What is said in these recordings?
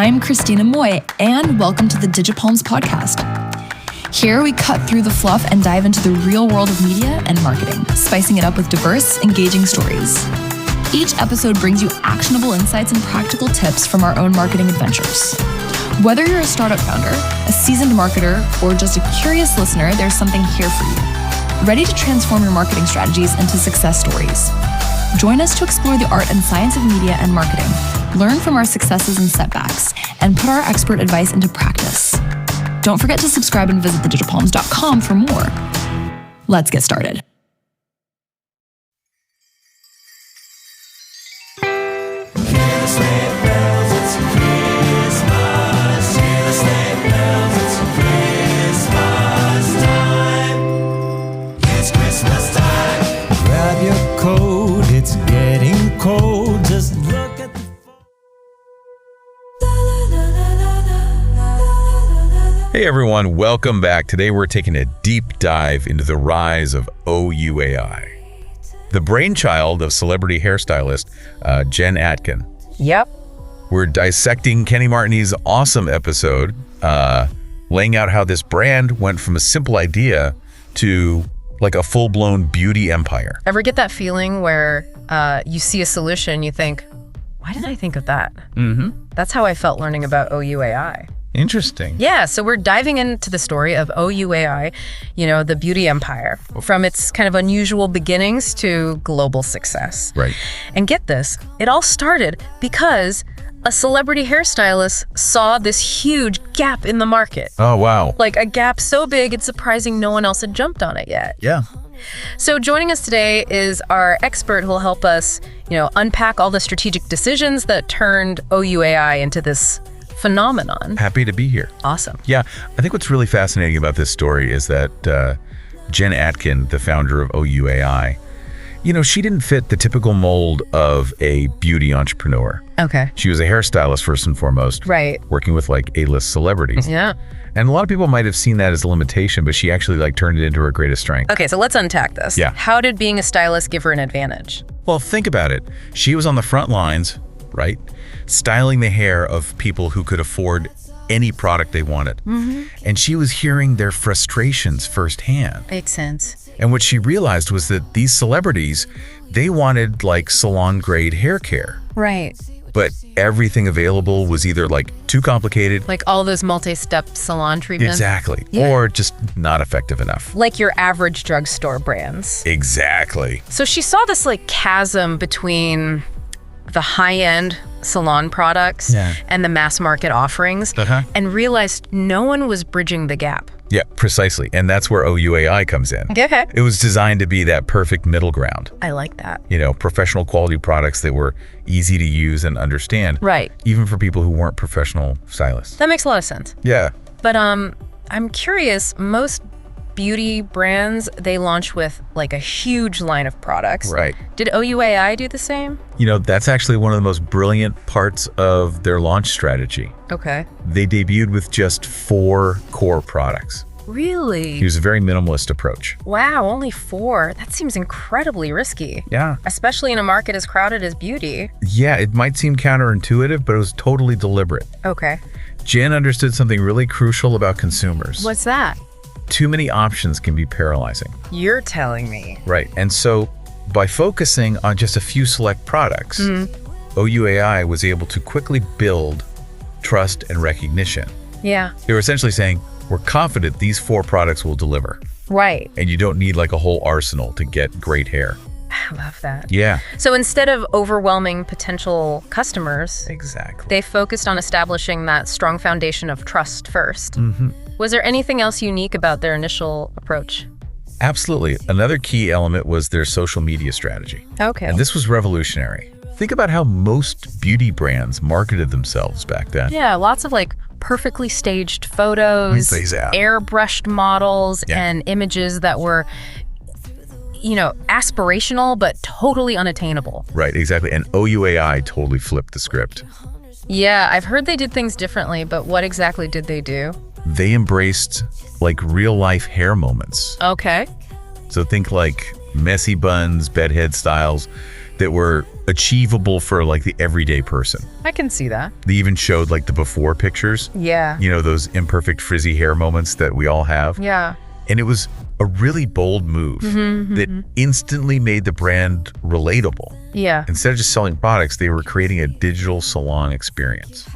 I'm Christina Moy, and welcome to the Digipalms podcast. Here we cut through the fluff and dive into the real world of media and marketing, spicing it up with diverse, engaging stories. Each episode brings you actionable insights and practical tips from our own marketing adventures. Whether you're a startup founder, a seasoned marketer, or just a curious listener, there's something here for you. Ready to transform your marketing strategies into success stories? Join us to explore the art and science of media and marketing, learn from our successes and setbacks, and put our expert advice into practice. Don't forget to subscribe and visit thedigipalms.com for more. Let's get started. It's getting cold. Just look at the Hey everyone, welcome back. Today we're taking a deep dive into the rise of OUAI. The brainchild of celebrity hairstylist Jen Atkin. Yep. We're dissecting Kenny Martin's awesome episode, laying out how this brand went from a simple idea to like a full-blown beauty empire. Ever get that feeling where you see a solution, you think, why didn't I think of that? Mm-hmm. That's how I felt learning about OUAI. Interesting. Yeah, so we're diving into the story of OUAI, the beauty empire, from its kind of unusual beginnings to global success. Right. And get this, it all started because a celebrity hairstylist saw this huge gap in the market. Oh, wow. Like a gap so big, it's surprising no one else had jumped on it yet. Yeah. So joining us today is our expert who will help us, unpack all the strategic decisions that turned OUAI into this phenomenon. Happy to be here. Awesome. Yeah, I think what's really fascinating about this story is that Jen Atkin, the founder of OUAI, she didn't fit the typical mold of a beauty entrepreneur. Okay. She was a hairstylist first and foremost. Right. Working with like A-list celebrities. Yeah. And a lot of people might have seen that as a limitation, but she actually turned it into her greatest strength. Okay, so let's unpack this. Yeah. How did being a stylist give her an advantage? Well, think about it. She was on the front lines, right? Styling the hair of people who could afford any product they wanted. Mm-hmm. And she was hearing their frustrations firsthand. Makes sense. And what she realized was that these celebrities, they wanted like salon grade hair care. Right. But everything available was either too complicated. Like all those multi-step salon treatments. Exactly. Yeah. Or just not effective enough. Like your average drugstore brands. Exactly. So she saw this chasm between the high-end salon products and the mass market offerings and realized no one was bridging the gap. Yeah, precisely. And that's where OUAI comes in. Okay. It was designed to be that perfect middle ground. I like that. Professional quality products that were easy to use and understand. Right. Even for people who weren't professional stylists. That makes a lot of sense. Yeah. But I'm curious, most beauty brands, they launch with a huge line of products. Right. Did OUAI do the same? That's actually one of the most brilliant parts of their launch strategy. Okay. They debuted with just 4 core products. Really? It was a very minimalist approach. Wow, only 4. That seems incredibly risky. Yeah. Especially in a market as crowded as beauty. Yeah, it might seem counterintuitive, but it was totally deliberate. Okay. Jen understood something really crucial about consumers. What's that? Too many options can be paralyzing. You're telling me. Right. And so by focusing on just a few select products, OUAI was able to quickly build trust and recognition. Yeah. They were essentially saying, we're confident these 4 products will deliver. Right. And you don't need a whole arsenal to get great hair. I love that. Yeah. So instead of overwhelming potential customers, Exactly. they focused on establishing that strong foundation of trust first. Mm-hmm. Was there anything else unique about their initial approach? Absolutely. Another key element was their social media strategy. Okay. And this was revolutionary. Think about how most beauty brands marketed themselves back then. Yeah, lots of perfectly staged photos, airbrushed models, and images that were, aspirational but totally unattainable. Right, exactly. And OUAI totally flipped the script. Yeah, I've heard they did things differently, but what exactly did they do? They embraced real life hair moments. Okay. So think messy buns, bedhead styles, that were achievable for like the everyday person. I can see that. They even showed like the before pictures. Yeah. You know, those imperfect frizzy hair moments that we all have. Yeah. And it was a really bold move that instantly made the brand relatable. Yeah. Instead of just selling products, they were creating a digital salon experience.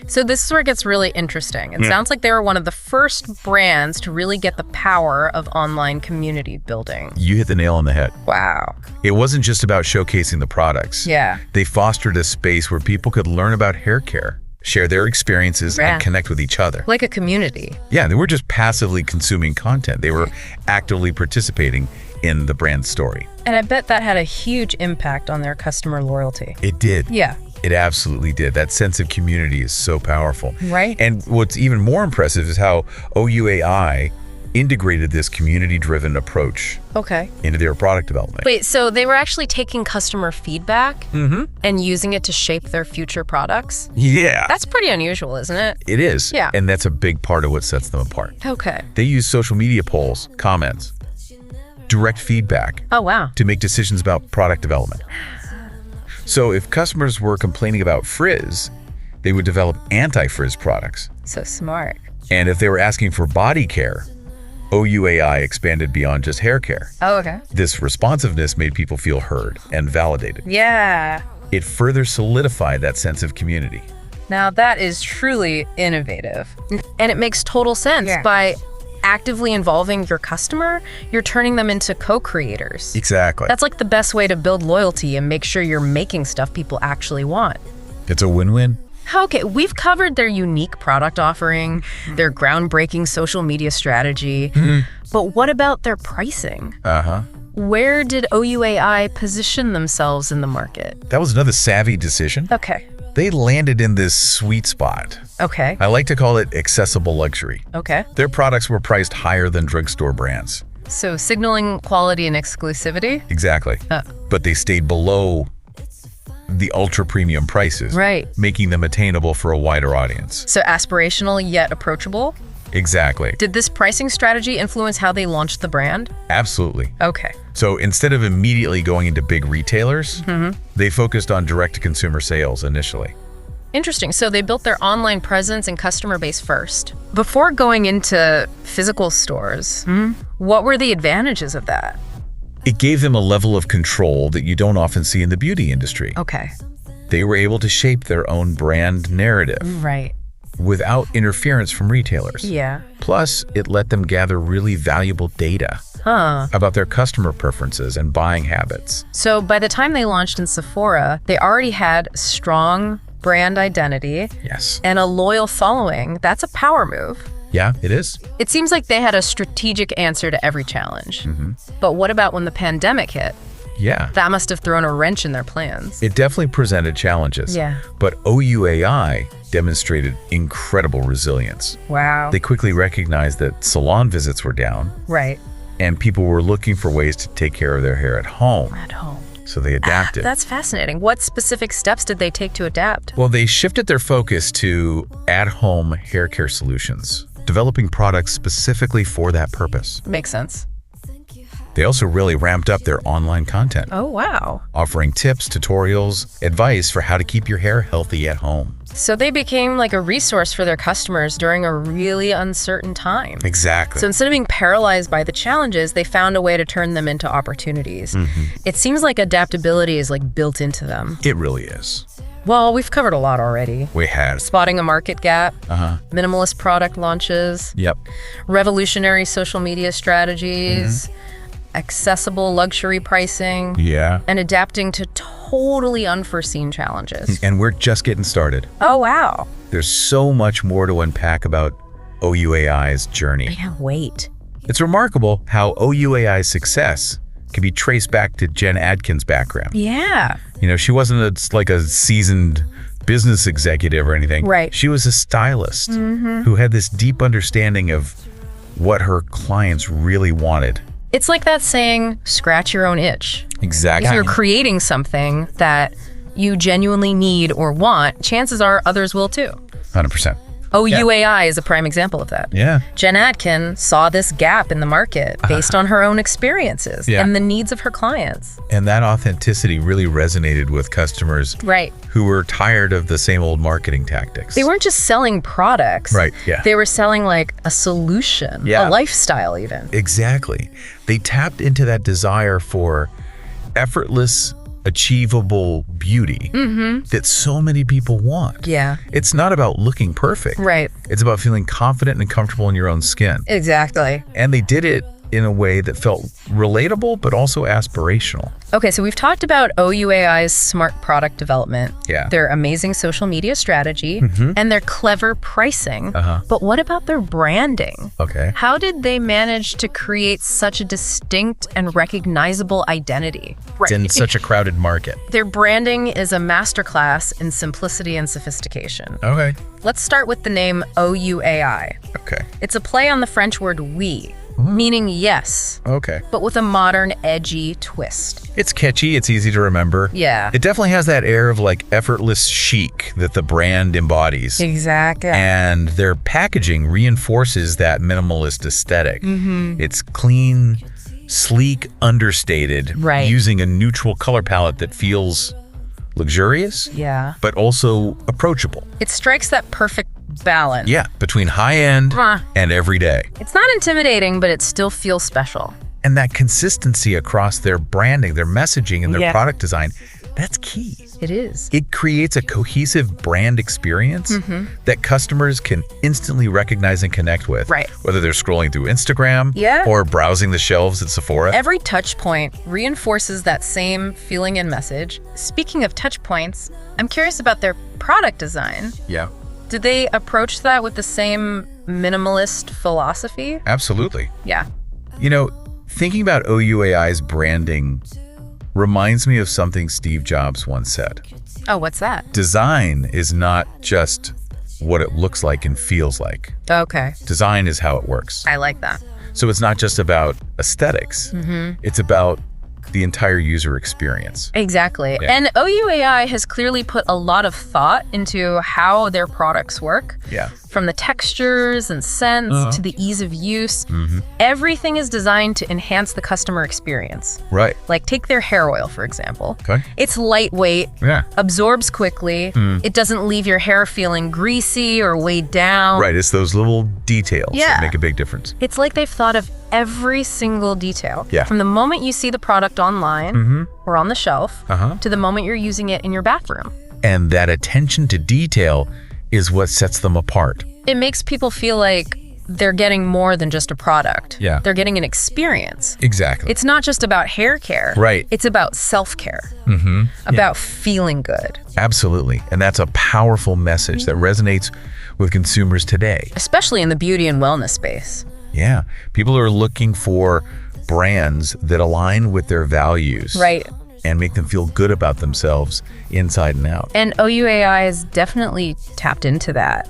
So this is where it gets really interesting. It sounds like they were one of the first brands to really get the power of online community building. You hit the nail on the head. Wow. It wasn't just about showcasing the products. Yeah. They fostered a space where people could learn about hair care, share their experiences, and connect with each other. Like a community. Yeah, they were just passively consuming content. They were actively participating in the brand story. And I bet that had a huge impact on their customer loyalty. It did. Yeah. It absolutely did. That sense of community is so powerful. Right. And what's even more impressive is how OUAI integrated this community-driven approach into their product development. Wait, so they were actually taking customer feedback and using it to shape their future products? Yeah. That's pretty unusual, isn't it? It is. Yeah. And that's a big part of what sets them apart. Okay. They use social media polls, comments, direct feedback Oh, wow. to make decisions about product development. So if customers were complaining about frizz, they would develop anti-frizz products. So smart. And if they were asking for body care, OUAI expanded beyond just hair care. Oh, okay. This responsiveness made people feel heard and validated. Yeah. It further solidified that sense of community. Now that is truly innovative. And it makes total sense. By actively involving your customer, you're turning them into co-creators. Exactly. That's like the best way to build loyalty and make sure you're making stuff people actually want. It's a win-win. Okay, we've covered their unique product offering, their groundbreaking social media strategy, but what about their pricing? Where did OUAI position themselves in the market? That was another savvy decision. Okay. They landed in this sweet spot. Okay. I like to call it accessible luxury. Okay. Their products were priced higher than drugstore brands. So signaling quality and exclusivity? Exactly. But they stayed below the ultra premium prices, Right. making them attainable for a wider audience. So aspirational yet approachable? Exactly. Did this pricing strategy influence how they launched the brand? Absolutely. Okay. So instead of immediately going into big retailers, they focused on direct-to-consumer sales initially. Interesting. So they built their online presence and customer base first. Before going into physical stores, what were the advantages of that? It gave them a level of control that you don't often see in the beauty industry. Okay. They were able to shape their own brand narrative Right. without interference from retailers. Yeah. Plus, it let them gather really valuable data about their customer preferences and buying habits. So by the time they launched in Sephora, they already had strong brand identity Yes. and a loyal following. That's a power move. Yeah, it is. It seems like they had a strategic answer to every challenge. But what about when the pandemic hit? Yeah. That must have thrown a wrench in their plans. It definitely presented challenges. Yeah. But OUAI demonstrated incredible resilience. Wow. They quickly recognized that salon visits were down Right. and people were looking for ways to take care of their hair at home. At home. So they adapted. That's fascinating. What specific steps did they take to adapt? Well, they shifted their focus to at-home hair care solutions, developing products specifically for that purpose. Makes sense. They also really ramped up their online content, Oh, wow. offering tips, tutorials, advice for how to keep your hair healthy at home. So they became like a resource for their customers during a really uncertain time. Exactly. So instead of being paralyzed by the challenges, they found a way to turn them into opportunities. It seems like adaptability is like built into them. It really is. Well, we've covered a lot already. We had. Spotting a market gap, minimalist product launches, Yep. revolutionary social media strategies, accessible luxury pricing, Yeah. and adapting to totally unforeseen challenges. And we're just getting started. Oh, wow. There's so much more to unpack about OUAI's journey. I can't wait. It's remarkable how OUAI's success can be traced back to Jen Atkin's background. Yeah. You know, she wasn't like a seasoned business executive or anything. Right. She was a stylist who had this deep understanding of what her clients really wanted. It's like that saying, scratch your own itch. Exactly. If you're creating something that you genuinely need or want, chances are others will too. 100%. OUAI is a prime example of that. Yeah. Jen Atkin saw this gap in the market based on her own experiences and the needs of her clients. And that authenticity really resonated with customers Right. who were tired of the same old marketing tactics. They weren't just selling products. Right, yeah. They were selling like a solution, a lifestyle even. Exactly. They tapped into that desire for effortless, achievable beauty that so many people want. Yeah. It's not about looking perfect. Right. It's about feeling confident and comfortable in your own skin. Exactly. And they did it in a way that felt relatable, but also aspirational. Okay, so we've talked about OUAI's smart product development, their amazing social media strategy, and their clever pricing. But what about their branding? Okay. How did they manage to create such a distinct and recognizable identity? It's in such a crowded market. Their branding is a masterclass in simplicity and sophistication. Okay. Let's start with the name OUAI. Okay. It's a play on the French word oui, meaning yes, Okay. but with a modern, edgy twist. It's catchy. It's easy to remember. Yeah. It definitely has that air of like effortless chic that the brand embodies. Exactly. And their packaging reinforces that minimalist aesthetic. It's clean, sleek, understated, using a neutral color palette that feels luxurious, but also approachable. It strikes that perfect balance. Yeah, between high-end and everyday. It's not intimidating, but it still feels special. And that consistency across their branding, their messaging, and their product design, that's key. It is. It creates a cohesive brand experience that customers can instantly recognize and connect with, whether they're scrolling through Instagram or browsing the shelves at Sephora. Every touch point reinforces that same feeling and message. Speaking of touch points, I'm curious about their product design. Yeah. Did they approach that with the same minimalist philosophy? Absolutely. Yeah. You know, thinking about OUAI's branding reminds me of something Steve Jobs once said. Oh, what's that? Design is not just what it looks like and feels like. Okay. Design is how it works. I like that. So it's not just about aesthetics. It's about the entire user experience. Exactly. And OUAI has clearly put a lot of thought into how their products work. Yeah. From the textures and scents to the ease of use, everything is designed to enhance the customer experience. Right. Like take their hair oil, for example. Okay. It's lightweight, Yeah. absorbs quickly, it doesn't leave your hair feeling greasy or weighed down. Right. It's those little details that make a big difference. It's like they've thought of every single detail. Yeah. From the moment you see the product online or on the shelf to the moment you're using it in your bathroom. And that attention to detail is what sets them apart. It makes people feel like they're getting more than just a product. Yeah. They're getting an experience. Exactly. It's not just about hair care. Right. It's about self-care. About feeling good. Absolutely. And that's a powerful message that resonates with consumers today. Especially in the beauty and wellness space. Yeah. People are looking for brands that align with their values. Right. And make them feel good about themselves inside and out. And OUAI has definitely tapped into that.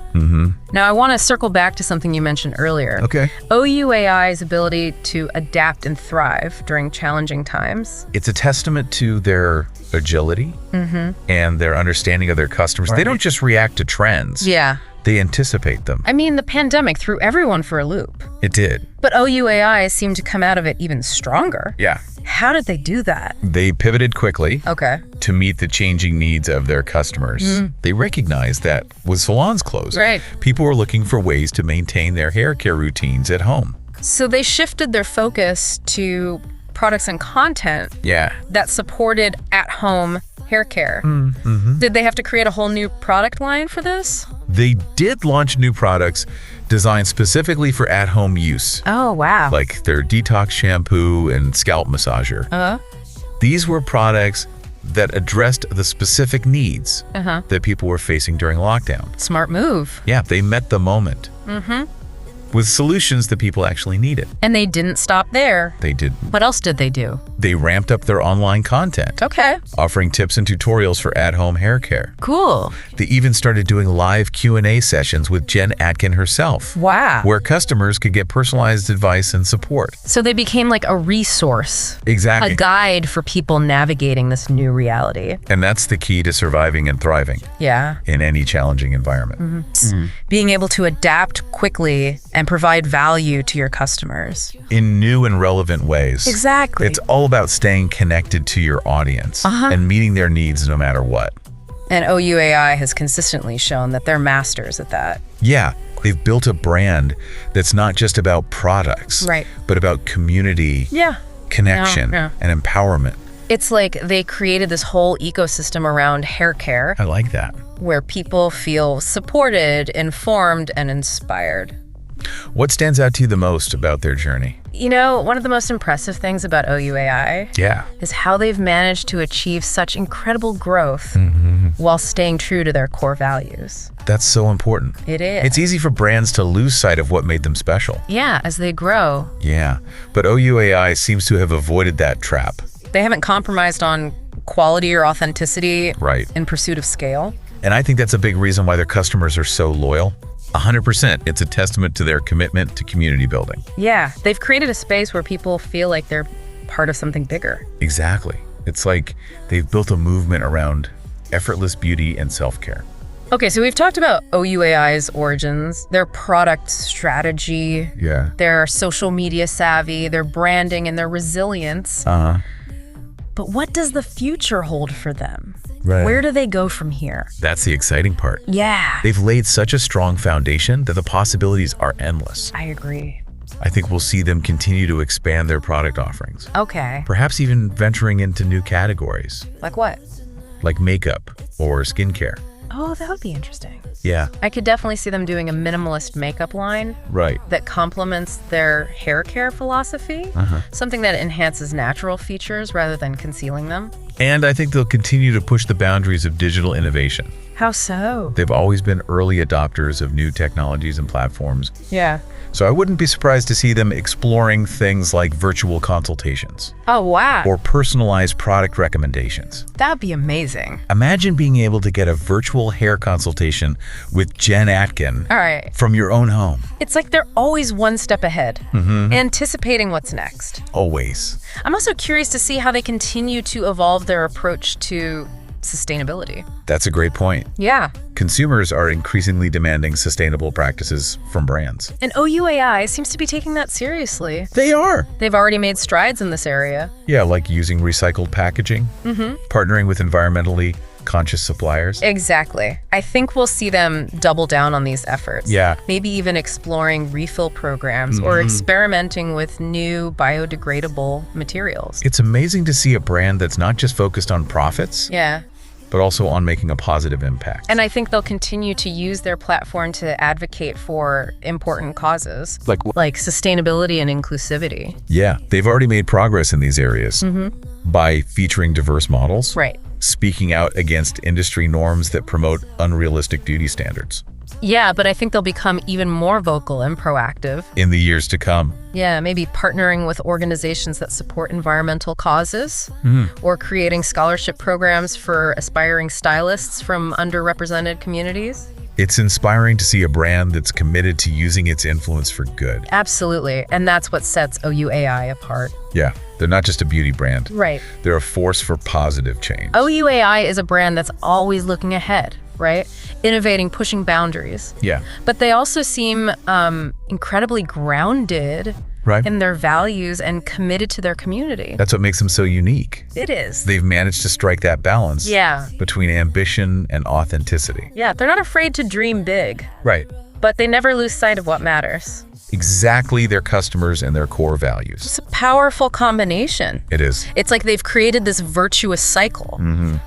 Now, I want to circle back to something you mentioned earlier. Okay. OUAI's ability to adapt and thrive during challenging times. It's a testament to their agility and their understanding of their customers. They don't just react to trends. Yeah. They anticipate them. I mean, the pandemic threw everyone for a loop. It did. But OUAI seemed to come out of it even stronger. Yeah. How did they do that? They pivoted quickly to meet the changing needs of their customers. They recognized that with salons closed, people were looking for ways to maintain their hair care routines at home. So they shifted their focus to products and content that supported at-home hair care. Did they have to create a whole new product line for this? They did launch new products designed specifically for at-home use. Oh, wow. Like their detox shampoo and scalp massager. These were products that addressed the specific needs that people were facing during lockdown. Smart move. Yeah, they met the moment. with solutions that people actually needed. And they didn't stop there. They did. What else did they do? They ramped up their online content, Okay. offering tips and tutorials for at-home hair care. Cool. They even started doing live Q&A sessions with Jen Atkin herself, Wow. where customers could get personalized advice and support. So they became like a resource, Exactly. a guide for people navigating this new reality. And that's the key to surviving and thriving Yeah. in any challenging environment. Being able to adapt quickly and provide value to your customers. In new and relevant ways. Exactly. It's all about staying connected to your audience and meeting their needs no matter what. And OUAI has consistently shown that they're masters at that. Yeah, they've built a brand that's not just about products, Right. but about community, Yeah. connection, Yeah. and empowerment. It's like they created this whole ecosystem around hair care I like that. where people feel supported, informed, and inspired. What stands out to you the most about their journey? You know, one of the most impressive things about OUAI Yeah. is how they've managed to achieve such incredible growth while staying true to their core values. That's so important. It is. It's easy for brands to lose sight of what made them special. Yeah, as they grow. Yeah, but OUAI seems to have avoided that trap. They haven't compromised on quality or authenticity Right. in pursuit of scale. And I think that's a big reason why their customers are so loyal. 100%. It's a testament to their commitment to community building. Yeah, they've created a space where people feel like they're part of something bigger. Exactly. It's like they've built a movement around effortless beauty and self-care. Okay, so we've talked about OUAI's origins, their product strategy, Yeah. their social media savvy, their branding, and their resilience. But what does the future hold for them? Right. Where do they go from here? That's the exciting part. Yeah, They've laid such a strong foundation that the possibilities are endless. I agree. I think we'll see them continue to expand their product offerings, Okay, perhaps even venturing into new categories like what? like makeup or skincare. Oh, that would be interesting. Yeah. I could definitely see them doing a minimalist makeup line Right. that complements their hair care philosophy, something that enhances natural features rather than concealing them. And I think they'll continue to push the boundaries of digital innovation. How so? They've always been early adopters of new technologies and platforms. Yeah. So I wouldn't be surprised to see them exploring things like virtual consultations Oh, wow. or personalized product recommendations. That'd be amazing. Imagine being able to get a virtual hair consultation with Jen Atkin All right. from your own home. It's like they're always one step ahead, anticipating what's next. Always. I'm also curious to see how they continue to evolve their approach to sustainability. That's a great point. Yeah. Consumers are increasingly demanding sustainable practices from brands. And OUAI seems to be taking that seriously. They are. They've already made strides in this area. Yeah, like using recycled packaging, partnering with environmentally conscious suppliers. Exactly. I think we'll see them double down on these efforts. Yeah. Maybe even exploring refill programs or experimenting with new biodegradable materials. It's amazing to see a brand that's not just focused on profits, Yeah. but also on making a positive impact. And I think they'll continue to use their platform to advocate for important causes like sustainability and inclusivity. Yeah, they've already made progress in these areas by featuring diverse models, Right. speaking out against industry norms that promote unrealistic beauty standards. Yeah, but I think they'll become even more vocal and proactive. In the years to come. Yeah, maybe partnering with organizations that support environmental causes or creating scholarship programs for aspiring stylists from underrepresented communities. It's inspiring to see a brand that's committed to using its influence for good. Absolutely, and that's what sets OUAI apart. Yeah, they're not just a beauty brand. Right. They're a force for positive change. OUAI is a brand that's always looking ahead, right? Innovating, pushing boundaries. Yeah, But they also seem incredibly grounded right? in their values and committed to their community. That's what makes them so unique. It is. They've managed to strike that balance Yeah. between ambition and authenticity. Yeah, they're not afraid to dream big, Right. but they never lose sight of what matters. Exactly their customers and their core values. It's a powerful combination. It is. It's like they've created this virtuous cycle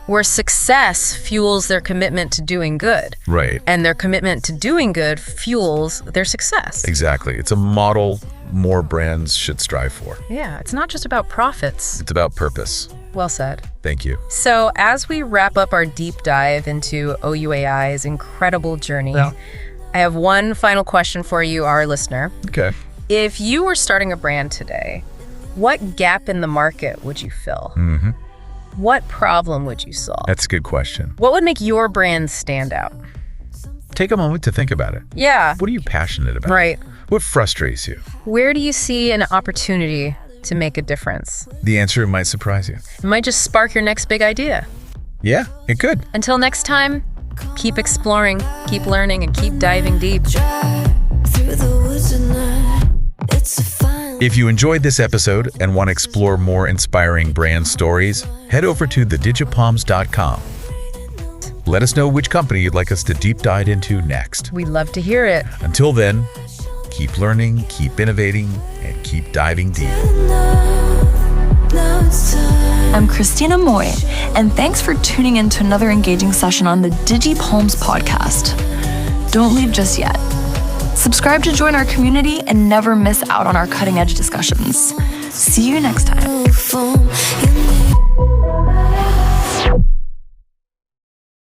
where success fuels their commitment to doing good, Right. and their commitment to doing good fuels their success. Exactly. It's a model more brands should strive for. Yeah, it's not just about profits. It's about purpose. Well said. Thank you. So as we wrap up our deep dive into OUAI's incredible journey, I have one final question for you, our listener. Okay. If you were starting a brand today, what gap in the market would you fill? Mm-hmm. What problem would you solve? That's a good question. What would make your brand stand out? Take a moment to think about it. Yeah. What are you passionate about? Right. What frustrates you? Where do you see an opportunity to make a difference? The answer might surprise you. It might just spark your next big idea. Yeah, it could. Until next time, keep exploring, keep learning, and keep diving deep. If you enjoyed this episode and want to explore more inspiring brand stories, head over to thedigipalms.com. Let us know which company you'd like us to deep dive into next. We'd love to hear it. Until then, keep learning, keep innovating, and keep diving deep. I'm Christina Moy, and thanks for tuning in to another engaging session on the DigiPalms podcast. Don't leave just yet. Subscribe to join our community and never miss out on our cutting-edge discussions. See you next time.